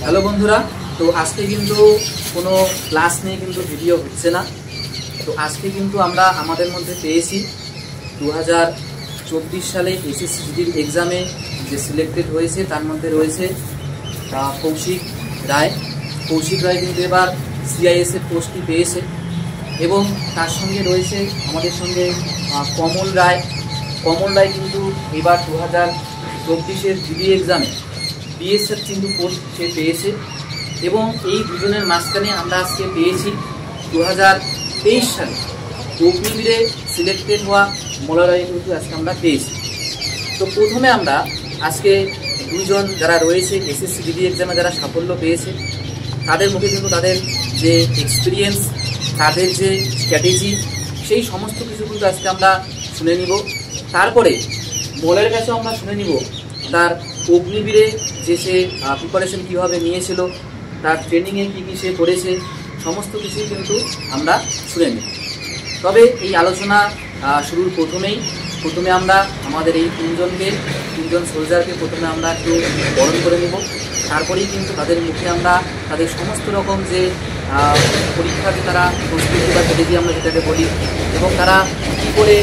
Hello বন্ধুরা, তো আজকে কিন্তু কোনো ক্লাস নিয়ে কিন্তু ভিডিও হচ্ছে না। তো আজকে কিন্তু আমরা আমাদের মধ্যে পেয়েছি 2024 সালে এসএসসি জিডির এক্সামে যে সিলেক্টেড হয়েছে তার মধ্যে রয়েছে কৌশিক রায়। কৌশিক রায় কিন্তু এবার সিআইএসএফ পোস্টটি পেয়েছে এবং তার সঙ্গে রয়েছে আমাদের সঙ্গে কমল রায়। কমল রায় কিন্তু এবার 2024-এর জিডি এক্সামে বিএসএফ কিন্তু পোস্ট সে পেয়েছে এবং এই দুজনের মাঝখানে আমরা আজকে পেয়েছি 2023 সালে অগ্নিবীরে সিলেক্টেড হওয়া মলয় কিন্তু আজকে আমরা পেয়েছি। তো প্রথমে আমরা আজকে দুজন যারা রয়েছে এসএসসি জিডি এক্সামে যারা সাফল্য পেয়েছে তাদের মুখে কিন্তু তাদের যে এক্সপিরিয়েন্স, তাদের যে স্ট্র্যাটেজি, সেই সমস্ত কিছু কিন্তু আজকে আমরা শুনে নিব। তারপরে মলয়ের কাছেও আমরা শুনে নিব তার অগ্নিবীরে যে সে প্রিপারেশন কীভাবে নিয়েছিল, তার ট্রেনিংয়ে কী কী সে করেছে, সমস্ত কিছুই কিন্তু আমরা শুনে নিই। তবে এই আলোচনা শুরুর প্রথমে আমরা আমাদের এই তিনজন সোলজারকে প্রথমে আমরা একটু বরণ করে নেব। তারপরেই কিন্তু তাদের মুখে আমরা তাদের সমস্ত রকম যে পরীক্ষাতে তারা প্রস্তুতি বা স্ট্র্যাটেজি আমরা যেটাকে বলি এবং তারা কী করে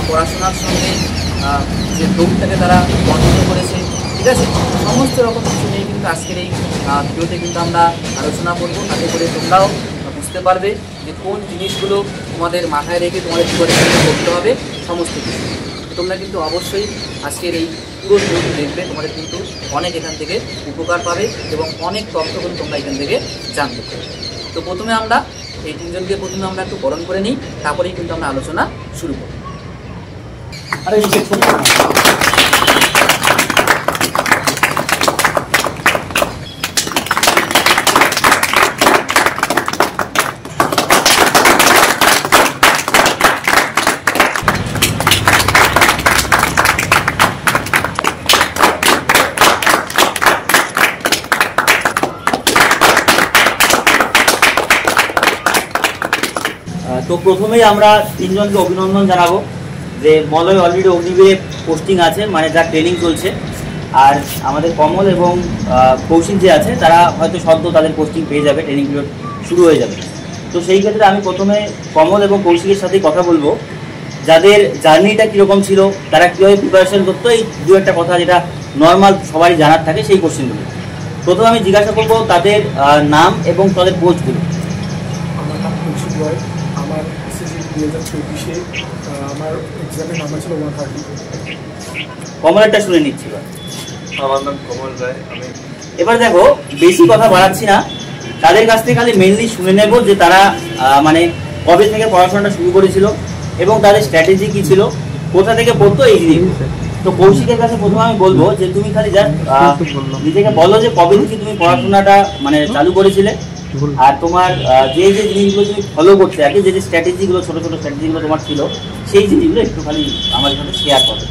পড়াশোনার সঙ্গে যে দৌড়টাকে তারা কন্টিনিউ করেছে, ঠিক আছে, সমস্ত রকম কিছু নিয়ে কিন্তু আজকের এই ভিডিওতে কিন্তু আমরা আলোচনা করব। তাতে করে তোমরাও বুঝতে পারবে যে কোন জিনিসগুলো তোমাদের মাথায় রেখে তোমাদের প্রিপারেশন করতে হবে সমস্ত কিছু। তোমরা কিন্তু অবশ্যই আজকের এই পুরো ভিডিওটি দেখবে, তোমাদের কিন্তু অনেক এখান থেকে উপকার পাবে এবং অনেক তথ্য কিন্তু তোমরা এখান থেকে জানতে পারবে। তো প্রথমে আমরা এই তিনজনকে আমরা একটু বরণ করে নিই, তারপরেই কিন্তু আমরা আলোচনা শুরু করব। তো প্রথমেই আমরা তিনজনকে অভিনন্দন জানাবো যে মলয় অলরেডি অগ্নিবীরে পোস্টিং আছে, মানে যার ট্রেনিং চলছে। আর আমাদের কমল এবং কৌশিক যে আছে তারা হয়তো সদ্য তাদের পোস্টিং পেয়ে যাবে, ট্রেনিং পিরিয়ড শুরু হয়ে যাবে। তো সেই ক্ষেত্রে আমি প্রথমে কমল এবং কৌশিকের সাথেই কথা বলবো, যাদের জার্নিটা কীরকম ছিল, তারা কীভাবে প্রিপারেশন করতো, এই দু একটা কথা যেটা নর্মাল সবারই জানার থাকে সেই কোশ্চেনগুলো। প্রথমে আমি জিজ্ঞাসা করবো তাদের নাম এবং তাদের পোস্টগুলো। আমার নাম কৌশিক রায়। আমার এসএসসি 2024-এ আমার এক্সামের নাম্বার ছিল 130। কমলেরটা শুনে নিচ্ছি। আমার নাম কমল রায়। এবার দেখো, বেশি কথা বাড়াচ্ছি না, তাদের কাছ থেকে খালি মেনলি শুনে নেব যে তারা মানে কবে থেকে পড়াশোনাটা শুরু করেছিল এবং তাদের স্ট্র্যাটেজি কী ছিল, কোথা থেকে পড়তো, এই জিনিস। তো কৌশিকের কাছে প্রথমে আমি বলবো যে তুমি খালি জাস্ট নিজেকে বলো যে কবে থেকে তুমি পড়াশোনাটা মানে চালু করেছিলে আর তোমার যে যে জিনিসগুলো তুমি ফলো করতে আগে, যে যে স্ট্র্যাটেজিগুলো, ছোটো ছোটো স্ট্র্যাটেজিগুলো তোমার ছিল, সেই জিনিসগুলো একটু খালি আমার সাথে শেয়ার করো।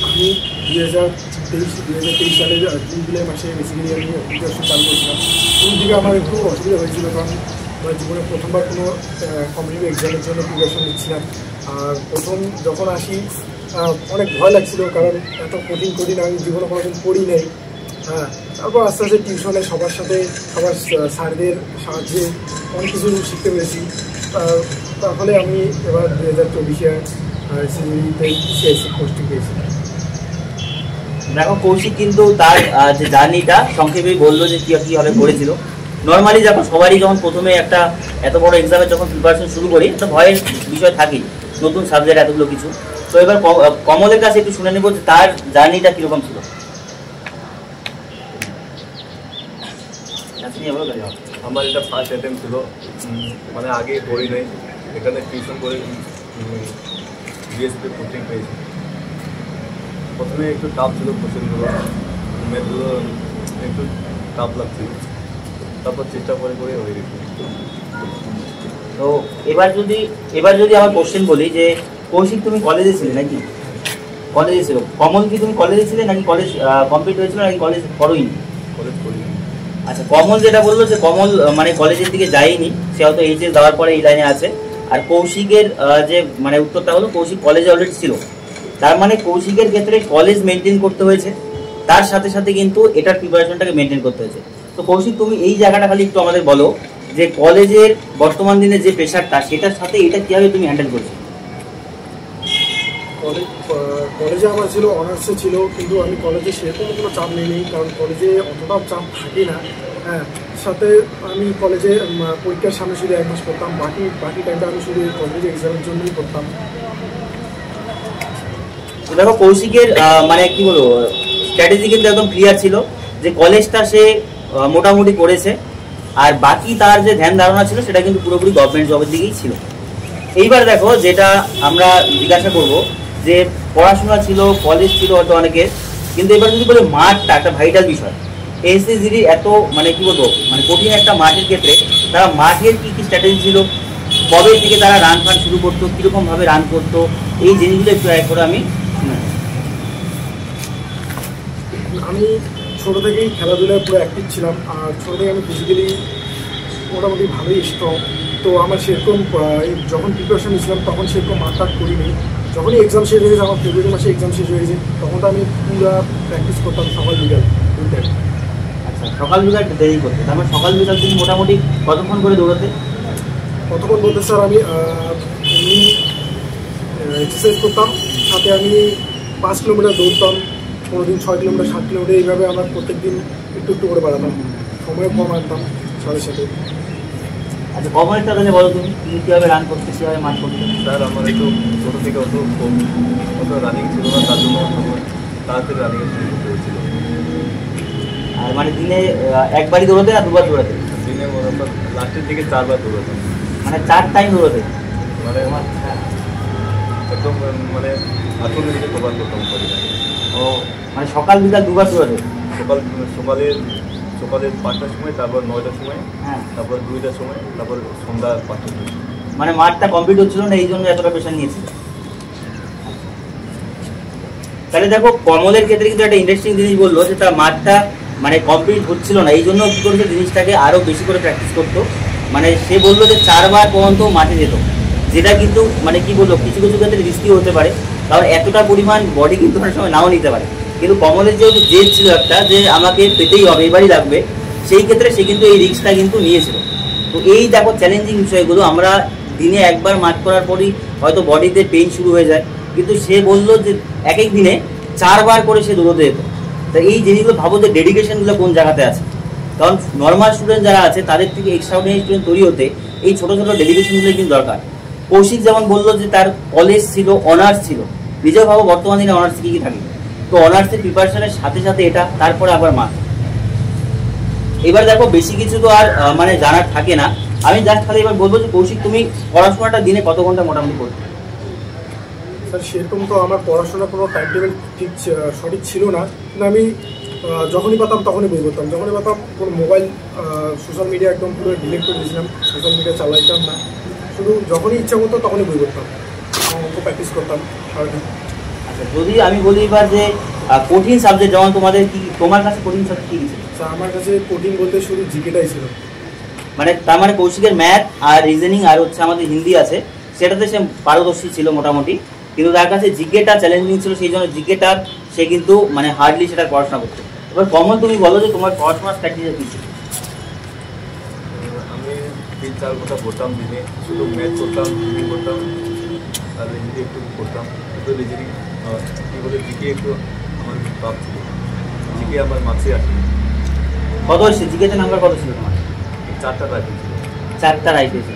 আমি 2023 সালের জুলাই মাসে বেসিক্যালি আমি প্রিপারেশন চালু করেছিলাম। শুরুর দিকে আমার একটু অসুবিধা হয়েছিল, কারণ আমার জীবনে প্রথমবার কোনো কম্পিটিটিভ এক্সামের জন্য প্রিপারেশন নিচ্ছিলাম। আর প্রথম যখন আসি অনেক ভয় লাগছিল, কারণ এত কঠিন আমি জীবনে কোনোদিন পড়ি নেই। হ্যাঁ, তারপর আস্তে আস্তে টিউশনে সবার সাথে, সবার স্যারদের সাহায্যে অনেক কিছু শিখতে পেরেছি। তার ফলে আমি এবার 2024-এ সিআইএসএফ পোস্টিং পেয়েছি। দেখো, কৌশিক কিন্তু তার যে জার্নিটা সংক্ষেপেই বললো যে কীভাবে করেছিল। নর্মালি যখন সবারই যখন প্রথমে একটা এত বড় এক্সামে যখন প্রিপারেশন শুরু করি, একটা ভয়ের বিষয় থাকেই, নতুন সাবজেক্ট, এতগুলো কিছু। তো এবার কমলের কাছে একটু শুনে নেব যে তার জার্নিটা কীরকম ছিল। আমার এটা ফার্স্ট অ্যাটেম্প ছিল, মানে আগে পড়ি নাই, এখানে টিউশন করে বিএসপি কোচিং পেয়েছি। প্রথমে একটু টাফ ছিল কোশ্চেনগুলো, ম্যাথগুলো একটু টাফ লাগছিল, তারপর চেষ্টা করে হয়ে গেছে। তো এবার যদি আমার কোশ্চেন বলি যে কৌশিক তুমি কলেজে ছিলে নাকি? কলেজে ছিল। কমল কি তুমি কলেজে ছিলে নাকি কলেজ কমপ্লিট হয়েছিল নাকি কলেজ করোইনি? কলেজ করিনি। আচ্ছা, কমল যেটা বললো যে কমল মানে কলেজের দিকে যায়নি, সে হয়তো এইচএস দেওয়ার পরে এই লাইনে আছে। আর কৌশিকের যে মানে উত্তরটা হলো কৌশিক কলেজে অলরেডি ছিল, তার মানে কৌশিকের ক্ষেত্রে কলেজ মেনটেন করতে হয়েছে তার সাথে সাথে কিন্তু এটার প্রিপারেশনটাকে মেনটেন করতে হয়েছে। তো কৌশিক, তুমি এই জায়গাটা খালি একটু আমাদের বলো যে কলেজের বর্তমান দিনে যে প্রেশারটা, সেটার সাথে এটা কীভাবে তুমি হ্যান্ডেল করছো? কলেজে আমার ছিল, অনার্সে ছিল, কিন্তু আমি কলেজে সেরকম কোনো চাপ নিইনি, কারণ কলেজে অতটা চাপ থাকে না। হ্যাঁ, সাথে আমি কলেজে পরীক্ষার সামনে শুধু 1 মাস পড়তাম, বাকি টাইমটা আমি শুধু কলেজে এক্সামের জন্যই পড়তাম। দেখো কৌশিকের মানে কি বলবো, স্ট্র্যাটেজি কিন্তু একদম ক্লিয়ার ছিল যে কলেজটা সে মোটামুটি করেছে, আর বাকি তার যে ধ্যান ধারণা ছিল সেটা কিন্তু পুরোপুরি গভর্নমেন্ট জবের দিকেই ছিল। এইবার দেখো যেটা আমরা জিজ্ঞাসা করব যে পড়াশোনা ছিল, কলেজ ছিল হয়তো অনেকের, কিন্তু এবার যদি বলে মাঠটা একটা ভাইটাল বিষয়, এসএসজিডি এত মানে কি বলবো মানে কঠিন একটা মাঠের ক্ষেত্রে তারা মাঠের কি কি স্ট্র্যাটেজি ছিল, কবে থেকে তারা রান ফান শুরু করতো, কীরকমভাবে রান করতো, এই জিনিসগুলো একটু এক করে আমি ছোটো থেকেই খেলাধুলায় পুরো অ্যাক্টিভ ছিলাম, আর ছোটো থেকে আমি ফিজিক্যালি মোটামুটি ভালোই স্ট্রং। তো আমার সেরকম যখন প্রিপারেশন নিয়েছিলাম তখন সেরকম মাঠটাট করিনি। যখনই এক্সাম শেষ হয়ে গেছে, আমার ফেব্রুয়ারি মাসে এক্সাম শেষ হয়ে গেছে, তখন তো আমি পুরো প্র্যাকটিস করতাম সকাল বিকাল দুইটায়। আচ্ছা, সকাল বিকাল দেরি করতে, তার মানে সকাল বিকাল তুমি মোটামুটি কতক্ষণ করে দৌড়াতে? কতক্ষণ বলতে স্যার, আমি এমনি এক্সারসাইজ করতাম, সাথে আমি 5 কিলোমিটার দৌড়তাম, কোনো দিন 6 কিলোমিটার 7 কিলোমিটার, এইভাবে আমার প্রত্যেক দিন একটু একটু করে বাড়াতাম, সময় কম আনতাম সাথে সাথে। আচ্ছা, কমারটা তাহলে বলো তুমি কীভাবে রান করতে, কীভাবে মাঠ করতে? স্যার আমার একটু ছোটো থেকে অত রানিং ছিল না, তার জন্য তাড়াতাড়ি রানিংয়ের শুরু করতে হয়েছিল। আর মানে দিনে একবারই দৌড়াতে না দুবার দৌড়াতে? দিনে লাস্টের দিকে 4 বার দৌড়াতাম। মানে 4 টাইম দৌড়াতে? মানে একদম মানে আসলে দিকে কভার করতাম। ও মানে সকাল বিকাল দুবার দৌড়াতে? সকালে 5টার সময়, তারপর 9টার সময়, হ্যাঁ, তারপর 2টার সময়, তারপর সন্ধ্যা 5টার সময়। মানে মাঠটা কমপ্লিট হচ্ছিল না, এই জন্য এতটা প্রেশার নিয়েছিল। তাহলে দেখো কমলের ক্ষেত্রে কিন্তু একটা ইন্টারেস্টিং জিনিস বললো যে তার মাঠটা মানে কমপ্লিট হচ্ছিল না, এই জন্য কী করেছে জিনিসটাকে আরও বেশি করে প্র্যাকটিস করতো। মানে সে বললো যে 4 বার পর্যন্ত মাঠে যেত, যেটা কিন্তু মানে কি বললো কিছু কিছু ক্ষেত্রে রিস্কি হতে পারে, কারণ এতটা পরিমাণ বডি কিন্তু অনেক সময় নাও নিতে পারে। কিন্তু কমলের যেহেতু জেদ ছিল একটা যে আমাকে পেতেই হবে, এবারই লাগবে, সেই ক্ষেত্রে সে কিন্তু এই রিস্কটা কিন্তু নিয়েছিল। তো এই দেখো চ্যালেঞ্জিং বিষয়গুলো, আমরা দিনে একবার মাঠ করার পরই হয়তো বডিতে পেইন শুরু হয়ে যায়, কিন্তু সে বললো যে এক এক দিনে 4 বার করে সে দৌড়তে যেত। তা এই জিনিসগুলো ভাবো যে ডেডিকেশনগুলো কোন জায়গাতে আছে, কারণ নর্মাল স্টুডেন্ট যারা আছে তাদের থেকে এক্সট্রাঅর্ডিনারি স্টুডেন্ট তৈরি হতে এই ছোটো ছোটো ডেডিকেশনগুলো কিন্তু দরকার। কৌশিক যেমন বললো যে তার কলেজ ছিল, অনার্স ছিল, নিজেও ভাবো বর্তমান দিনে অনার্স কী কী থাকে, তো অনার্সের প্রিপারেশনের সাথে সাথে এটা, তারপরে আবার মাঠ। এবার দেখো বেশি কিছু তো আর মানে জানার থাকে না, আমি জাস্ট খালি এবার বলবো যে কৌশিক তুমি পড়াশোনাটা দিনে কত ঘন্টা মোটামুটি করছো? স্যার সেরকম তো আমার পড়াশোনার কোনো টাইম টেবিল ঠিক সঠিক ছিল না, কিন্তু আমি যখনই পাতাম তখনই বই করতাম, যখনই পাতাম কোনো মোবাইল সোশ্যাল মিডিয়া একদম পুরো ডিলিট করে দিয়েছিলাম, সোশ্যাল মিডিয়া চালাইতাম না, শুধু যখনই ইচ্ছা করতো তখনই বই করতাম, অঙ্ক প্র্যাকটিস করতাম সারাদিন। আচ্ছা, যদি আমি বলি এবার যে কঠিন সাবজেক্ট, যেমন তোমাদের কি, তোমার কাছে কঠিন সাবজেক্ট কী ছিল? স্যার আমার কাছে কঠিন বলতে শুধু জিকেটাই ছিল। মানে তার মানে কৌশিকের ম্যাথ আর রিজনিং আর হচ্ছে আমাদের হিন্দি আছে, সেটাতে সে পারদর্শী ছিল মোটামুটি, কিন্তু তার কাছে জিকেটা চ্যালেঞ্জিং ছিল, সেই জন্য জিকেটা সে কিন্তু মানে হার্ডলি সেটা পড়াশোনা করতো। এবার কমল তুমি বলো যে তোমার পড়াশোনার স্ট্র্যাটেজি কী ছিল? আমি 3-4 ঘন্টা পড়তাম দিনে, শুধু ম্যাথ করতাম, রিডিং করতাম, আর রিজনিং একটু করতাম। শুধু রিজনিং কী বলে জিকে একটু আমার টপ ছিল, জিকে আমার মার্কসে আসে। কত এসছে জিকেতে নাম্বার কত ছিল তোমার? 4টা রাইফেল ছিল। 4টা রাইট হয়েছে।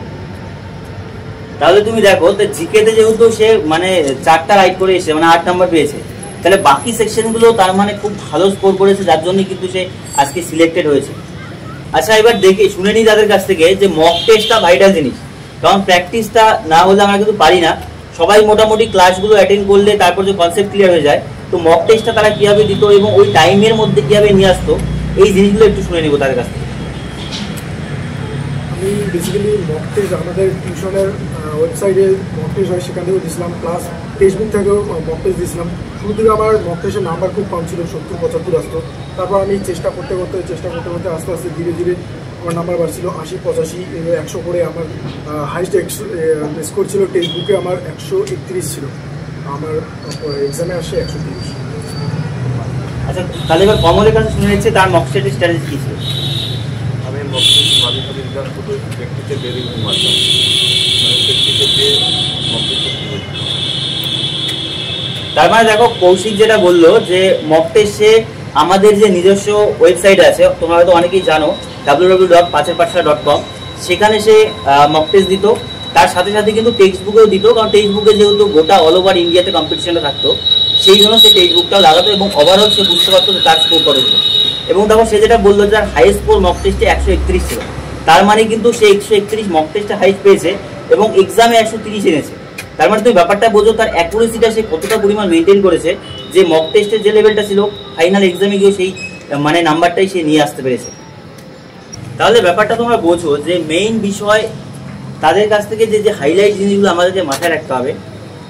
তাহলে তুমি দেখো তো জিকেতে যেহেতু সে মানে 4টা রাইট করে এসে মানে 8 নাম্বার পেয়েছে, তাহলে বাকি সেকশনগুলো তার মানে খুব ভালো স্কোর করেছে, যার জন্য কিন্তু সে আজকে সিলেক্টেড হয়েছে। আচ্ছা, এবার দেখে শুনে নিই তাদের কাছ থেকে যে মক টেস্টটা ভাইটাল জিনিস, কারণ প্র্যাকটিসটা না হলে আমরা কিন্তু পারি না। সবাই মোটামুটি ক্লাসগুলো অ্যাটেন্ড করলে তারপর যে কনসেপ্ট ক্লিয়ার হয়ে যায়, তো মক টেস্টটা তারা কীভাবে দিত এবং ওই টাইমের মধ্যে কীভাবে নিয়ে আসতো, এই জিনিসগুলো একটু শুনে নেবো তাদের কাছ থেকে। আমি বেসিক্যালি মক টেস্ট আমাদের টিউশনের ওয়েবসাইটে মক টেস্ট হয়, সেখান থেকেও দিয়েছিলাম, প্লাস টেক্সটবুক থেকেও মক টেস্ট দিয়েছিলাম। শুরু থেকে আমার মক টেস্টের নাম্বার খুব কম ছিল, 70-75 আসতো। তারপর আমি চেষ্টা করতে করতে আস্তে আস্তে ধীরে ধীরে আমার নাম্বার বাড়ছিল, 80-85 100 করে আমার হাইস্ট স্কোর ছিল। টেক্সটবুকে আমার 131 ছিল, আমার এক্সামে আসে 130। আচ্ছা, তাহলে এবার কমলের কাছে শুনে নিচ্ছে তার মক টেস্টের স্ট্র্যাটেজি কী ছিল? আমি মক টেস্ট মাঝে মাঝে দিতাম, শুধু প্র্যাকটিসে বেরিয়ে মারতাম, মানে প্র্যাকটিসে দিয়ে মক টেস্ট করতে। তার মানে দেখো কৌশিক যেটা বললো যে মক টেস্টে আমাদের যে নিজস্ব ওয়েবসাইট আছে, তোমরা হয়তো অনেকেই জানো www.pacherpathshala.com, সেখানে সে মক টেস্ট দিত। তার সাথে সাথে কিন্তু টেক্সট বুকেও দিত, কারণ টেক্সট বুকে যেহেতু গোটা অল ওভার ইন্ডিয়াতে কম্পিটিশনটা থাকতো, সেই জন্য সে টেক্সট বুকটাও লাগাতো এবং ওভারঅল সে বুঝতে পারতো যে তার স্কোর করেছিল। এবং তখন সে যেটা বললো যে তার হাইয়েস্ট স্কোর মক টেস্টে 131 ছিল। তার মানে কিন্তু সে 131 মক টেস্টে হাইস্ট পেয়েছে এবং এক্সামে 130 এনেছে। তার মানে তুমি ব্যাপারটা বোঝো তার অ্যাকুরেসিটা সে কতটা পরিমাণ মেনটেন করেছে, যে মক টেস্টের যে লেভেলটা ছিল ফাইনাল এক্সামে গিয়ে সেই মানে নাম্বারটাই সে নিয়ে আসতে পেরেছে। তাহলে ব্যাপারটা তোমরা বোঝো যে মেইন বিষয় তাদের কাছ থেকে যে হাইলাইট জিনিসগুলো আমাদেরকে মাথায় রাখতে হবে,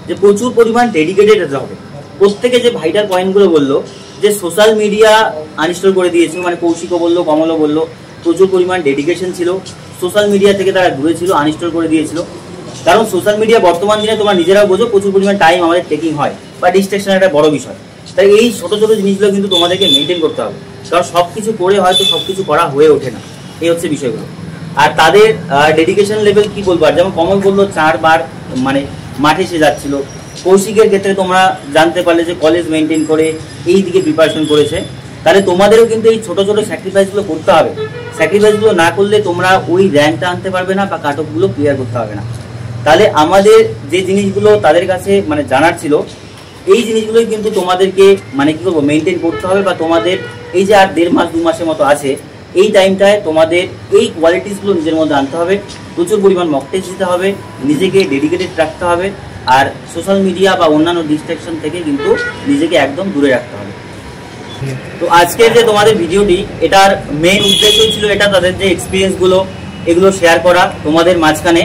যে প্রচুর পরিমাণ ডেডিকেটেড হতে হবে। প্রত্যেকে যে ভাইটাল পয়েন্টগুলো বললো, যে সোশ্যাল মিডিয়া আনইনস্টল করে দিয়েছে, মানে কৌশিকও বললো, কমলও বললো, প্রচুর পরিমাণ ডেডিকেশন ছিল, সোশ্যাল মিডিয়া থেকে তারা দূরে ছিল, আনইনস্টল করে দিয়েছিল। কারণ সোশ্যাল মিডিয়া বর্তমান দিনে তোমরা নিজেরাও বোঝো প্রচুর পরিমাণ টাইম আমাদের টেকিং হয়, বা ডিস্ট্রাকশন একটা বড় বিষয়। তাই এই ছোটো ছোটো জিনিসগুলো কিন্তু তোমাদেরকে মেনটেন করতে হবে, কারণ সব কিছু করে হয়তো সব কিছু করা হয়ে ওঠে না, এই হচ্ছে বিষয়গুলো। আর তাদের ডেডিকেশন লেভেল কি বলবো, আর যেমন কমল বললো 4 বার মানে মাঠে সে যাচ্ছিল। কৌশিকের ক্ষেত্রে তোমরা জানতে পারলে যে কলেজ মেনটেন করে এই দিকে প্রিপারেশন করেছে। তাহলে তোমাদেরও কিন্তু এই ছোটো ছোটো স্যাক্রিফাইসগুলো করতে হবে। স্যাক্রিফাইসগুলো না করলে তোমরা ওই র্যাঙ্কটা আনতে পারবে না, বা কাট অফগুলো ক্লিয়ার করতে হবে না। তাহলে আমাদের যে জিনিসগুলো তাদের কাছে মানে জানার ছিল, এই জিনিসগুলোই কিন্তু তোমাদেরকে মানে কি করবো মেনটেন করতে হবে, বা তোমাদের এই যে আর 1.5 মাস 2 মাসের মতো আছে, এই টাইমটায় তোমাদের এই কোয়ালিটিসগুলো নিজের মধ্যে আনতে হবে। প্রচুর পরিমাণ মক টেস্ট দিতে হবে, নিজেকে ডেডিকেটেড রাখতে হবে, আর সোশ্যাল মিডিয়া বা অন্যান্য ডিস্ট্রাকশন থেকে কিন্তু নিজেকে একদম দূরে রাখতে হবে। তো আজকের যে তোমাদের ভিডিওটি, এটার মেইন উদ্দেশ্যই ছিল এটা, তাদের যে এক্সপিরিয়েন্সগুলো এগুলো শেয়ার করা তোমাদের মাঝখানে।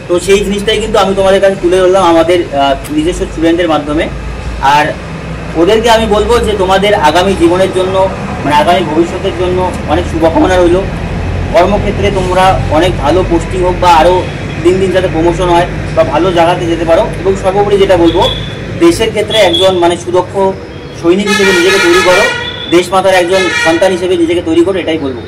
তো সেই জিনিসটাই কিন্তু আমি তোমাদের কাছে তুলে ধরলাম আমাদের নিজস্ব স্টুডেন্টদের মাধ্যমে। আর ওদেরকে আমি বলবো যে তোমাদের আগামী জীবনের জন্য, মানে আগামী ভবিষ্যতের জন্য অনেক শুভকামনা রইল। কর্মক্ষেত্রে তোমরা অনেক ভালো পোস্টিং হোক, বা আরও দিন দিন যাতে প্রমোশন হয়, বা ভালো জায়গাতে যেতে পারো। এবং সর্বোপরি যেটা বলবো, দেশের ক্ষেত্রে একজন মানে সুদক্ষ সৈনিক হিসেবে নিজেকে তৈরি করো, দেশমাতার একজন সন্তান হিসেবে নিজেকে তৈরি করো, এটাই বলবো।